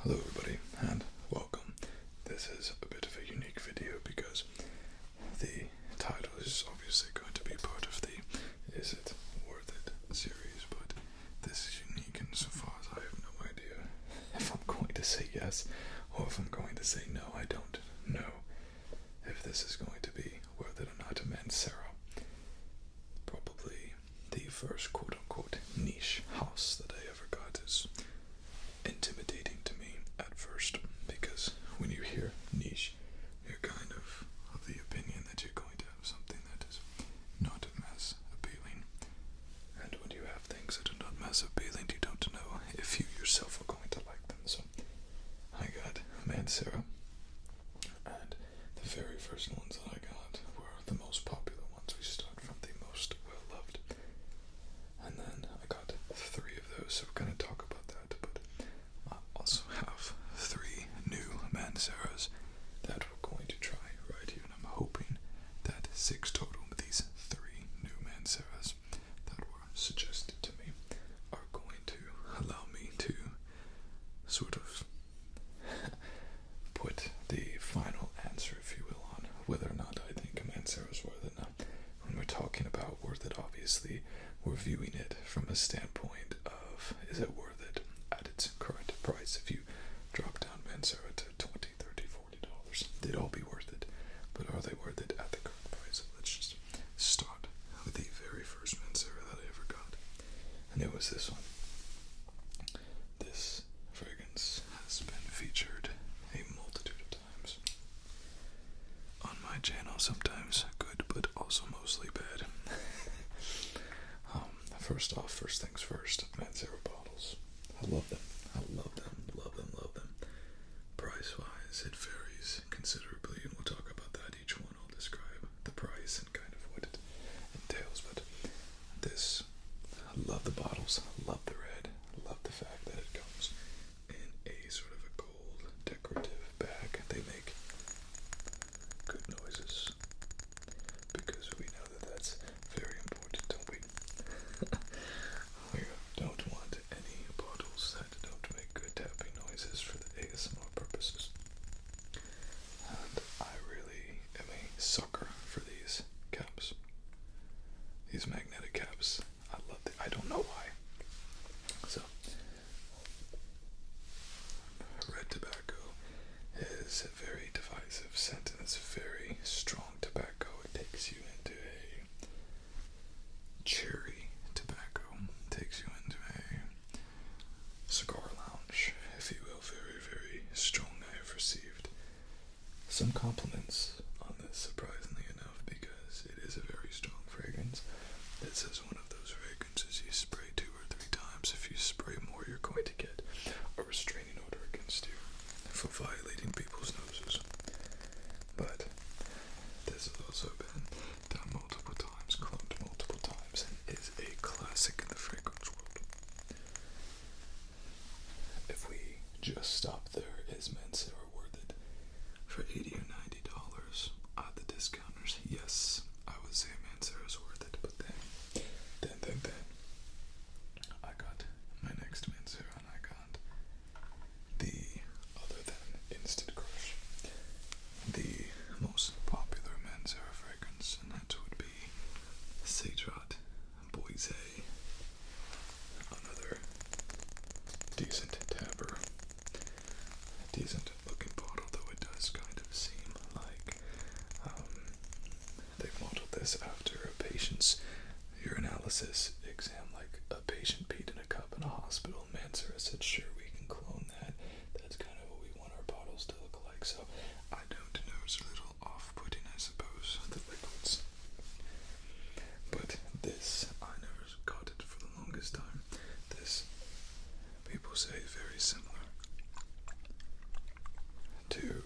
Hello everybody and welcome. This is a bit of a unique video because the title is obviously going to be part of the Is It Worth It series, but this is unique insofar as I have no idea if I'm going to say yes or if I'm going to say no. I don't know if this is going to be worth it or not. Mancera, probably the first quote-unquote niche house that I ever got, is intimidating to me at first, because when you hear niche, you're kind of the opinion that you're going to have something that is not as appealing, and when you have things that are not as appealing, you don't know if you yourself are going to like them. So I got Mancera, and the very first ones that I got were the most popular ones. We start from the most well-loved, and then I got 3 of those, so we're going to talk about that, but I also have 3 new Manceras that we're going to try right here, and I'm hoping that 6 total of these 3 new Manceras that were suggested to me are going to allow me to sort of put the final answer, if you will, on whether or not I think a Mancera is worth it. Now, when we're talking about worth it, obviously we're viewing it from a standpoint of, is it worth it at its current price? If you drop down Mancera to $20, $30, $40, they'd all be worth it. But are they worth it at the current price? Let's just start with the very first Mancera that I ever got, and it was this one. This fragrance has been featured a multitude of times on my channel, sometimes good, but also mostly bad. First off, first things first, Mancera bottles. I love them. I love them, love them, love them. Price-wise, it varies considerably, and we'll talk about that. Each one I'll describe the price and kind of what it entails, but this, I love the bottles, I love the red, I love the fact that it comes in a sort of a gold decorative bag. They make good noises, because we know that that's very important, don't we? We don't want any bottles that don't make good tapping noises for the ASMR purposes. And I really am a sucker for these caps. These magnetic caps. I love them. I don't know why. So, red tobacco is a very divisive scent, and it's very strong tobacco. It takes you into a cherry tobacco, takes you into a cigar lounge, if you will. Very, very strong. I have received some compliments on this, surprisingly enough, because it is a very strong fragrance. This is one of those fragrances you spray 2 or 3 times. If you spray more, you're going to get a restraining order against you for violating people's noses. But this has also been done multiple times, cloned multiple times, and is a classic in the fragrance world. If we just stop there, is Mancera worth it for $80 or $90 at the discounters? Yes, I would say Mancera is worth it, but then I got my next Mancera, and I got the other than Instant Crush, the most popular Mancera fragrance, and that would be Cedrat Boise. Another decent tabber, decent looking bottle, though it does kind of seem like they've modeled this after a patient's urinalysis exam, like a patient peed in a cup in a hospital. Mancera said, sure, we can clone that. That's kind of what we want our bottles to look like. So I don't know, it's a little off-putting, I suppose, the liquids. But this, I never got it for the longest time. This, people say, is very similar to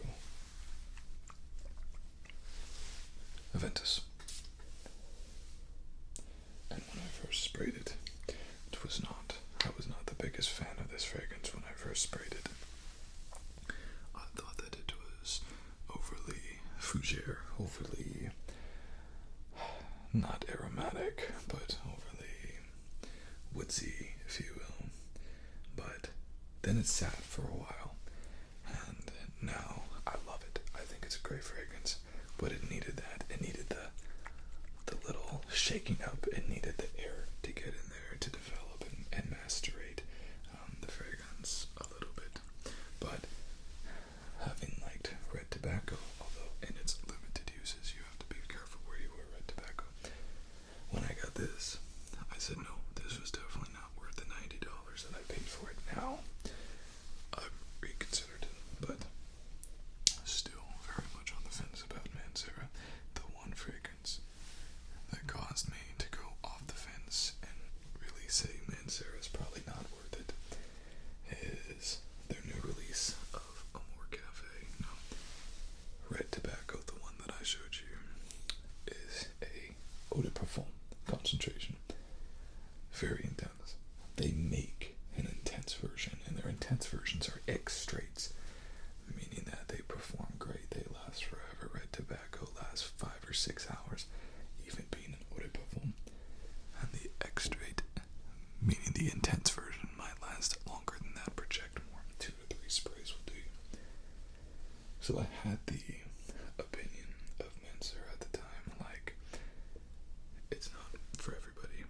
Aventus. And when I first sprayed it, I was not the biggest fan of this fragrance when I first sprayed it. I thought that it was overly fougere, overly not aromatic, but overly woodsy, if you will. But then it sat for a while, now I love it. I think it's a great fragrance, but it needed that. It needed the little shaking up. It needed the air to get in there to develop and macerate the fragrance a little bit. But having liked red tobacco, although in its limited uses, you have to be careful where you wear red tobacco. When I got this, I said no, this was definitely not worth the $90 that I paid for it. Now I've reconsidered it, but still very much on the fence about Mancera. The one fragrance that caused me to go off the fence and really say Mancera is probably not worth it is their new release of Amore Cafe. Now, red tobacco, the one that I showed you, is a eau de parfum concentration. Very intense. They make an intense version, and their intense versions are extracts, meaning that they perform great. They last forever. Red tobacco lasts 5 or 6 hours, even being an eau de parfum. And the extract, meaning the intense version, might last longer than that, project more. 2 to 3 sprays will do you. So I had the opinion of Mancera at the time, like, it's not for everybody,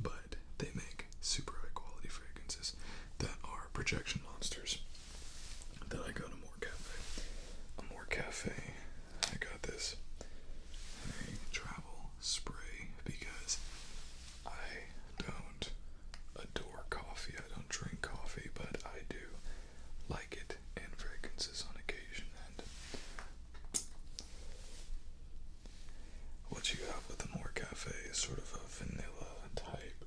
but they make super high quality fragrances that are projection monsters. Then I got Amore Cafe. Amore Cafe, I got this a travel spray because I don't adore coffee. I don't drink coffee, but I do like it in fragrances on occasion. And what you have with Amore Cafe is sort of a vanilla type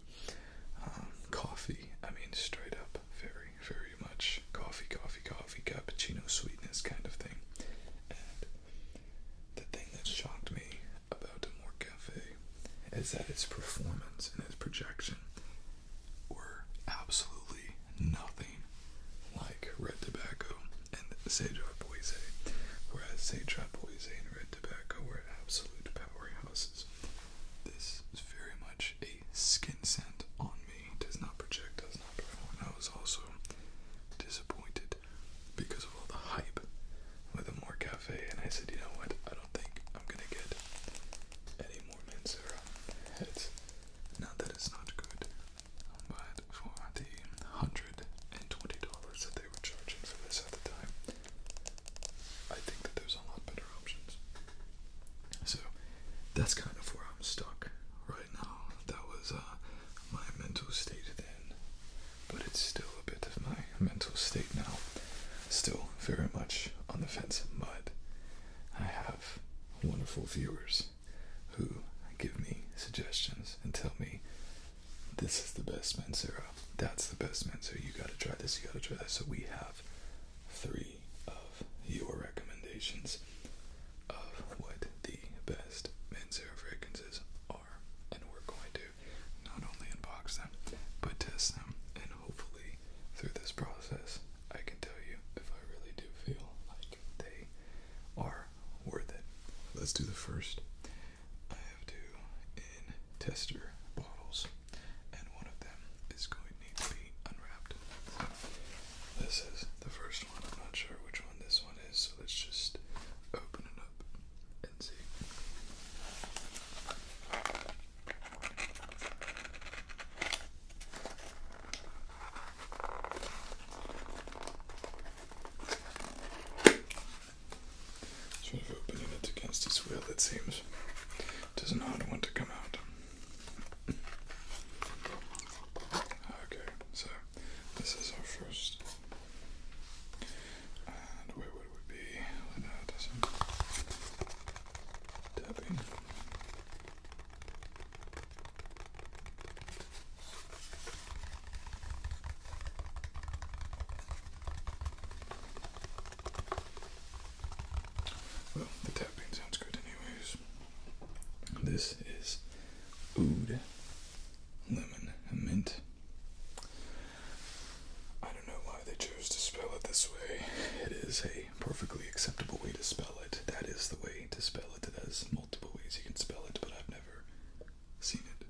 coffee. I mean, straight up, very, very much coffee, cappuccino sweetness kind of thing. And the thing that shocked me about Amore Cafe is that its performance and its projection were absolutely nothing like red tobacco and Cedrat Boise, whereas Cedrat Boise and red tobacco were absolute powerhouses. This is very much a skin scent on me. Does not project, does not perform. I was also disappointed because of all the hype with Amore Cafe, and I said, you know what, I don't think I'm gonna get any more Mancera. It's not that it's not good, but for the $120 that they were charging for this at the time, I think that there's a lot better options. So that's kind of where I'm stuck right now. That was my mental state then, but it's still a bit of my mental state now. Still very much on the fence, but I have wonderful viewers who give me suggestions and tell me this is the best Mancera, that's the best Mancera, you gotta try this, you gotta try that. So we have 3 of your recommendations of what the best Mancera fragrances are, and we're going to not only unbox them, but test them, and hopefully through this process I can tell you if I really do feel like they are worth it. Let's do the first. I have 2 in tester bottles, and one of them is going to need to be unwrapped. So this is the first one. I'm not sure which one this one is, so let's just open it up and see. Sort of opening it against its will, it seems. Does not want to come out. Okay, so this is our first. And where would we be without some tapping? Well, the tapping sounds good anyways. This is Oud Lemon Mint. I don't know why they chose to spell it this way. It is a perfectly acceptable way to spell it. That is the way to spell it. There's multiple ways you can spell it, but I've never seen it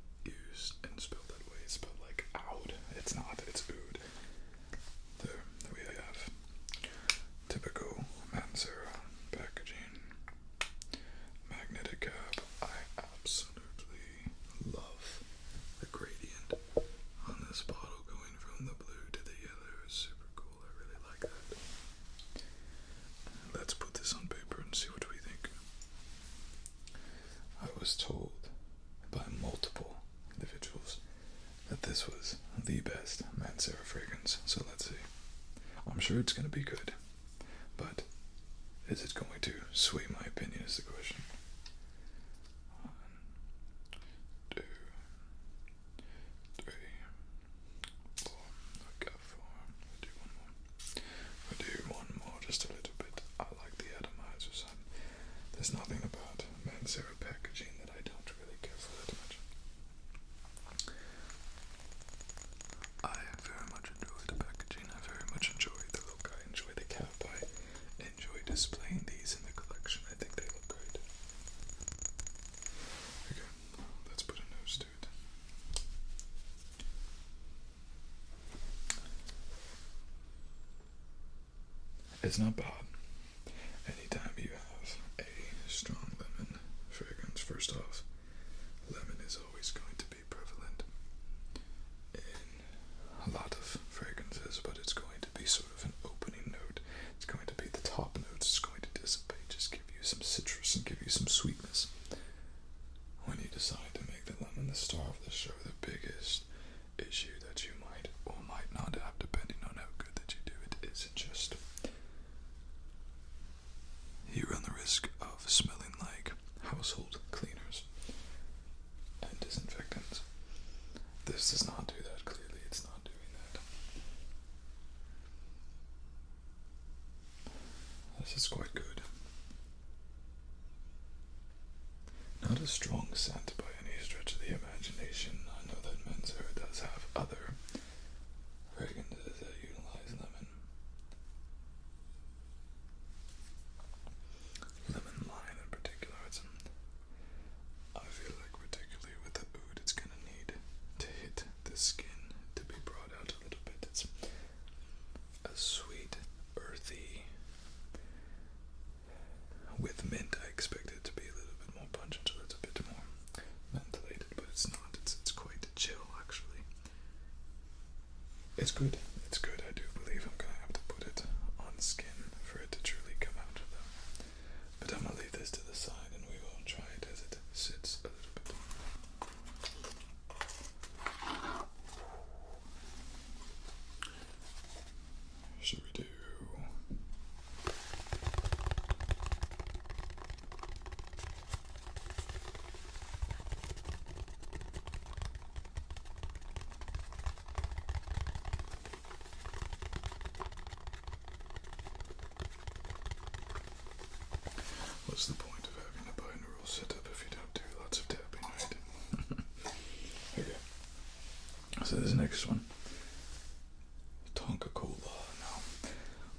used and spelled that way. It's spelled like Aoud. It's not. It's Oud. There we have typical was told by multiple individuals that this was the best Mancera fragrance. So let's see. I'm sure it's going to be good, but is it going to sway my opinion is the question. 1, 2, 3, 4. I got 4. We'll do one more. We'll do one more, just a little bit. I like the atomizers. There's nothing about Mancera packaging that I don't really care for that much. I very much enjoy the packaging. I very much enjoy the look. I enjoy the cap. I enjoy displaying these in the collection. I think they look great. Okay, let's put a nose to it. It's not bad. Anytime you have a strong lemon fragrance, first off, lemon is always going to be prevalent in a lot of fragrances, but it's going to be sort of an opening note. It's going to be the top note. It's going to dissipate, just give you some citrus and give you some sweetness. When you decide to make the lemon the star of the show, the biggest issue that you might or might not have, depending on how good that you do it, is just you run the risk of smelling like household cleaners and disinfectants. This does not do that. Clearly, it's not doing that. This is quite good. Not a strong scent by any stretch of the imagination. I know that Mancera does have other fragrances that utilize lemon. Lemon line in particular. I feel like particularly with the oud, it's going to need to hit the skin to be brought out a little bit. It's a sweet, earthy. With mint, I expect it to be a little bit more pungent, so it's a bit more mentholated, but it's not. It's quite chill, actually. It's good. It's good. I do believe I'm going to have to put it on skin for it to truly come out of them. But I'm going to leave this to the side and we will try it as it sits a little bit. Should we do... What's the point of having a binaural setup if you don't do lots of tapping, right? Okay. So this next one. Tonka Cola. Now,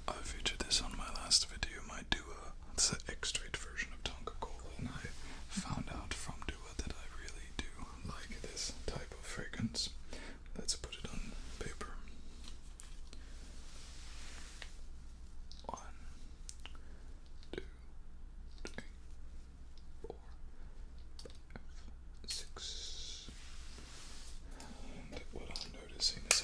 I featured this on my last video, my Dua. It's the extract version of Tonka Cola, and I found out from Dua that I really do like this type of fragrance. Let's put it on paper. 1, 2, 3, 4, 5, 6. And what I'm noticing is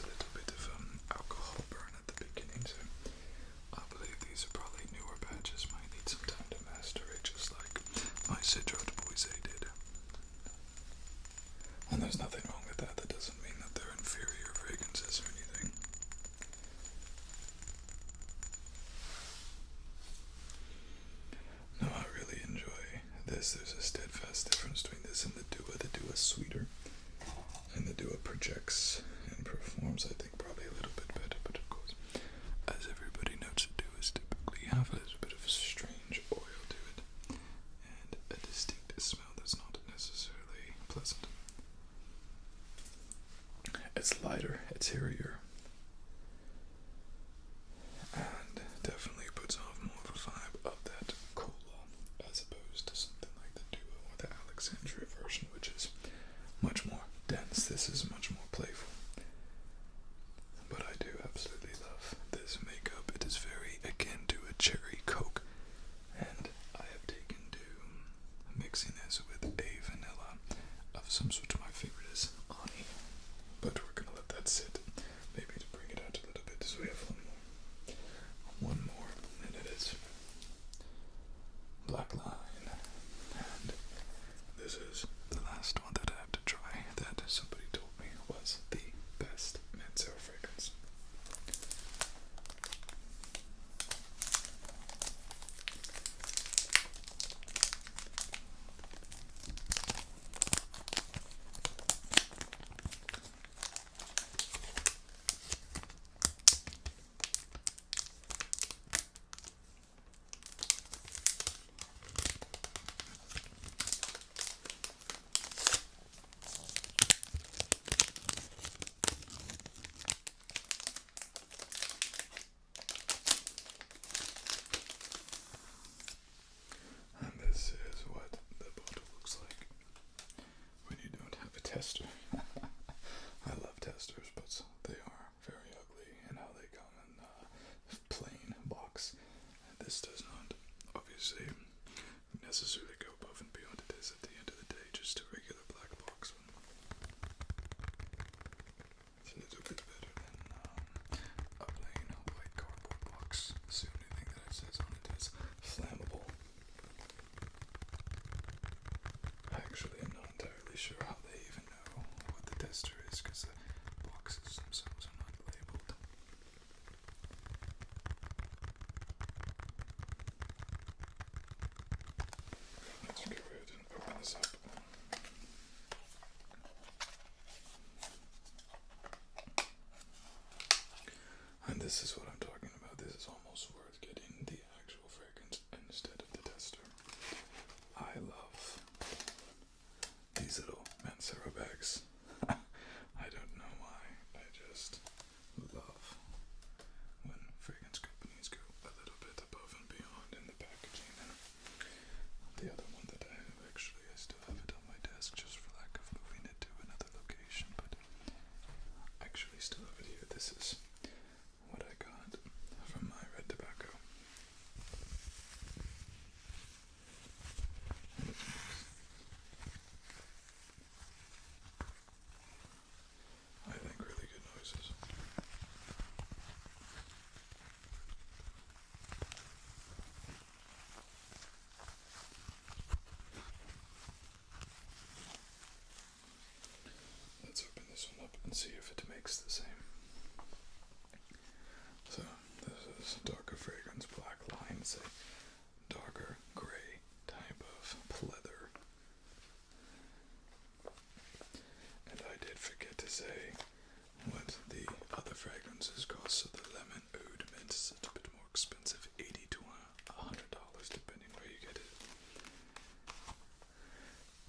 tester. I love testers, but they are very ugly in how they come in plain box. This does not, obviously, necessarily go above and beyond. It is at the end of the day just a regular black box one. It's a little bit better than a plain white cardboard box. So the only thing that it says on it is flammable. I actually am not entirely sure how they even know what the tester is, because the boxes themselves are not labeled. Let's go ahead and open this up. And this is what I'm talking about. This is almost worth getting the actual fragrance instead of the tester. I love these little Mancera bags. I don't know why. I just love when fragrance companies go a little bit above and beyond in the packaging. And the other one that I have, actually, I still have it on my desk just for lack of moving it to another location, but I actually still have it here. This is what I got from my red tobacco. And it makes, I think, really good noises. Let's open this one up and see if it makes the same. So, this is darker fragrance, black line. It's a darker gray type of pleather. And I did forget to say what the other fragrances cost. So the lemon oud mint is a bit more expensive, $80 to $100 depending where you get it.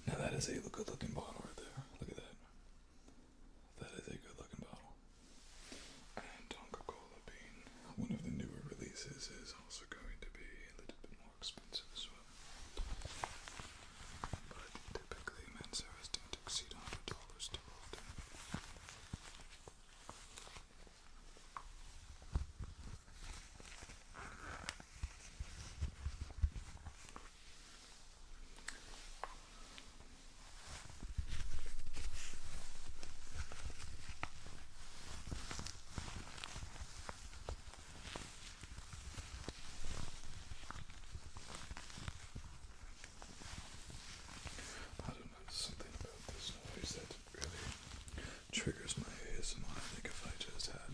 Now that is a good looking bottle right there. Look at that. That is a good looking bottle. And Tonka Cola, being one of the newer releases, is also going to be a little bit more expensive as well. But typically Manceras don't exceed $100 too often. I don't know, something about this noise that really triggers my ASMR. I think if I just had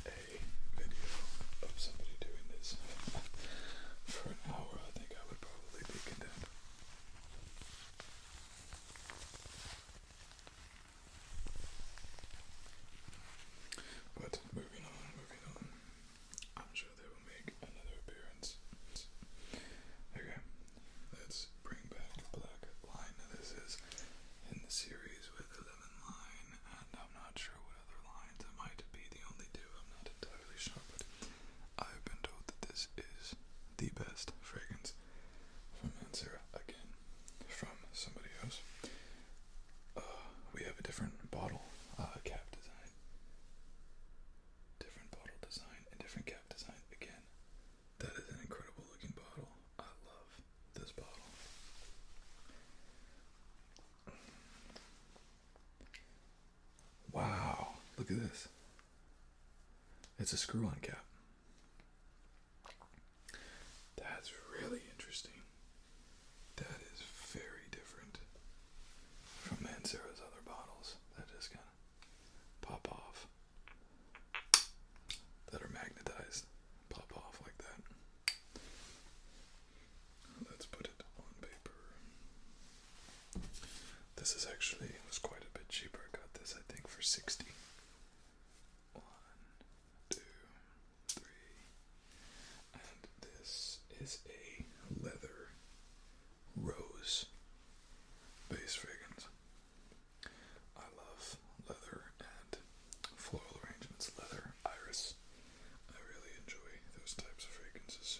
a video of somebody doing this for an hour, I think I would probably be content. But moving on. I'm sure they will make another appearance. Okay, let's bring back Black Line. Now this is in the series with the lemon line, and I'm not sure what other lines. It might be the only two. I'm not entirely sure, but I've been told that this is the best fragrance from Mancera. Again, from somebody else. We have a different bottle cap design. Different bottle design and different cap design. Again, that is an incredible looking bottle. I love this bottle. Wow, look at this. It's a screw-on cap. That's really interesting. That is very different from Mancera's other bottles that just kind of pop off, that are magnetized, pop off like that. Let's put it on paper. This is actually, it was quite a bit cheaper. I got this, I think, for $60. 1, 2, 3, and this is a leather rose base fragrance. I love leather and floral arrangements, leather, iris. I really enjoy those types of fragrances.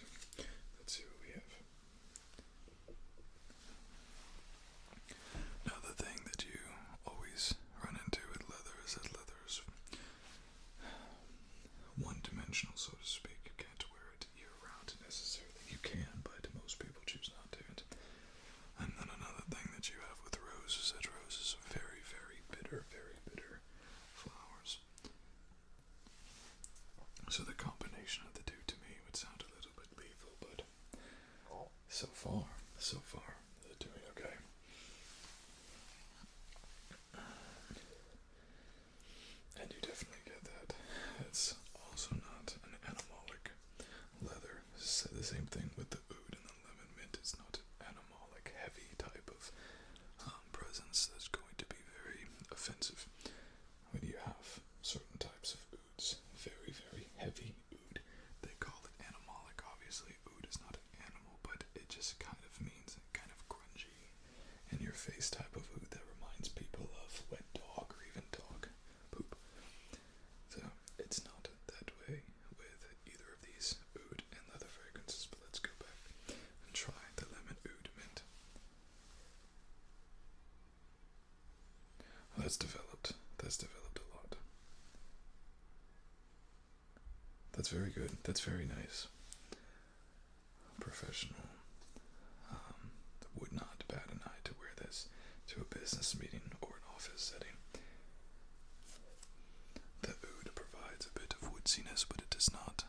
Let's see what we have. Now the thing that you professional, so to speak. You can't wear it year-round necessarily. You can, but most people choose not to. And then another thing that you have with rose is that roses are very, very bitter flowers. So the combination of the two to me would sound a little bit lethal, but so far, they're doing okay. And you definitely get that. It's also not an animalic leather. Said the same thing with the oud and the lemon mint. It's not an animalic, heavy type of presence that's going to be very offensive. When you have certain types of ouds, very, very heavy oud, they call it animalic. Obviously, oud is not an animal, but it just kind of means kind of grungy, in your face type of oud that reminds people of wet dog or even dog poop. So it's not that way with either of these oud and leather fragrances, but let's go back and try the lemon oud mint. Well, that's developed a lot. That's very good. That's very nice. Professional. Would not bat an eye to wear this to a business meeting or an office setting. The oud provides a bit of woodsiness, but it does not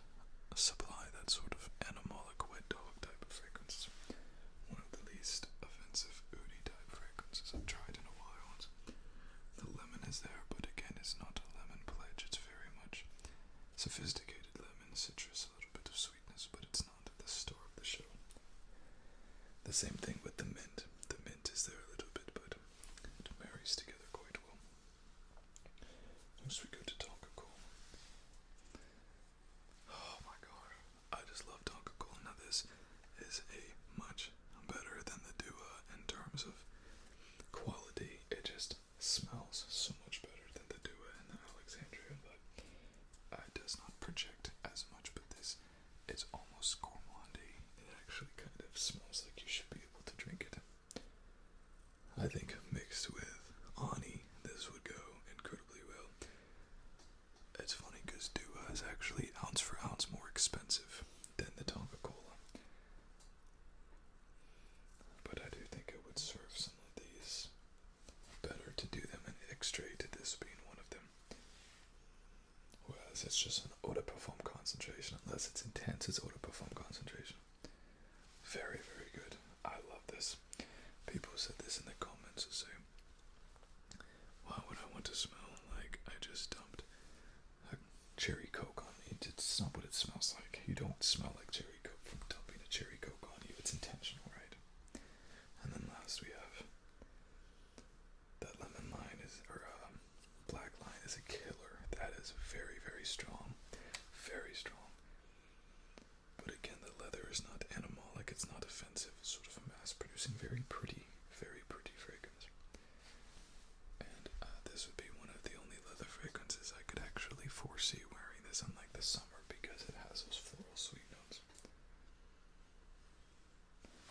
supply that sort of animalic wet dog type of fragrance. One of the least offensive oudy type fragrances I've tried in a while. The lemon is there, but again, it's not a lemon pledge. It's very much sophisticated lemon, citrus, a little bit of sweetness, but it's not the star of the show. The same thing with the mint. The mint is there a little bit, but it marries together quite well. Next we go to Tonka Cola. Oh my god, I just love Tonka Cola. Now this is a much better than the Dua in terms of quality. It just smells so much better than the Dua and the Alexandria, but it does not project as much. But this, it's almost gourmandy. It actually kind of smells like you should be able to drink it. I think mixed with Ani, this would go incredibly well. It's funny because Dua is actually ounce for ounce more expensive than the Tonka Cola. But I do think it would serve some of these better to do them in extrait, this being one of them. Whereas it's just an eau de parfum concentration, unless it's intense, it's eau de parfum concentration. Very, very good. I love this. People said this in the comments to say, why would I want to smell like I just dumped a cherry coke on me? It's not what it smells like. You don't smell like cherry coke from dumping a cherry coke on you. It's intentional, right? And then last we have that lemon line black line is a killer. That is very, very strong. Very strong. But again, the leather is not animalic, it's not offensive, it's sort of a mass-producing, very pretty fragrance. And this would be one of the only leather fragrances I could actually foresee wearing this, unlike the summer, because it has those floral sweet notes.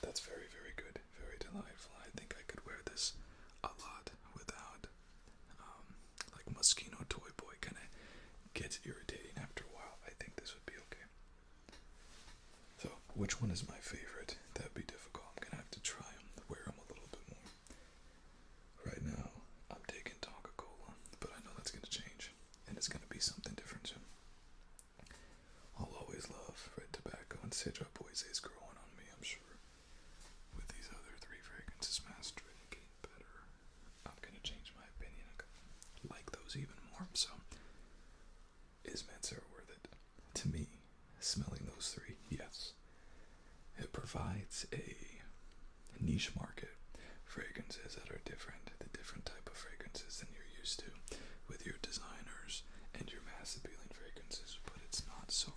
That's very, very good, very delightful. I think I could wear this a lot without, like Moschino Toy Boy kind of gets irritating after a while. I think this would be okay. So, which one is my favorite? That'd be difficult. I'm gonna have to try them, wear them a little bit more. Right now, I'm taking Tonka Cola, but I know that's gonna change, and it's gonna be something different soon. I'll always love red tobacco, and Cedrat Boise is growing on me, I'm sure. With these other three fragrances mastering and getting better, I'm gonna change my opinion. I'm gonna like those even more. So, is Mancera worth it? To me, smelling those three, yes. It provides a niche market, fragrances that are different, the different type of fragrances than you're used to with your designers and your mass appealing fragrances, but it's not so